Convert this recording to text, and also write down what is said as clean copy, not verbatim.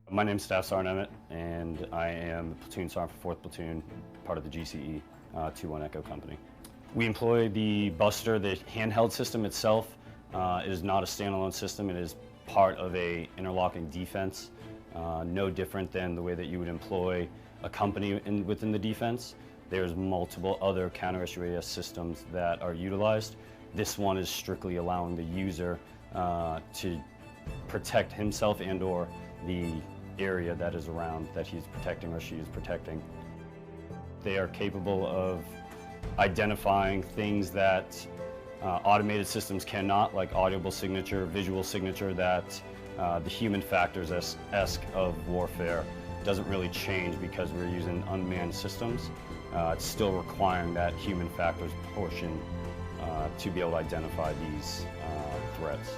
My name's Staff Sergeant Emmett, and I am the platoon sergeant for 4th Platoon, part of the GCE 2-1 Echo Company. We employ the Buster, the handheld system itself. It is not a standalone system. It is part of a interlocking defense, no different than the way that you would employ a company within the defense. There's multiple other counter-UAS systems that are utilized. This one is strictly allowing the user to protect himself and or the area that is around that he's protecting or she is protecting. They are capable of identifying things that automated systems cannot, like audible signature, visual signature, that the human factors esque of warfare doesn't really change because we're using unmanned systems. It's still requiring that human factors portion to be able to identify these threats.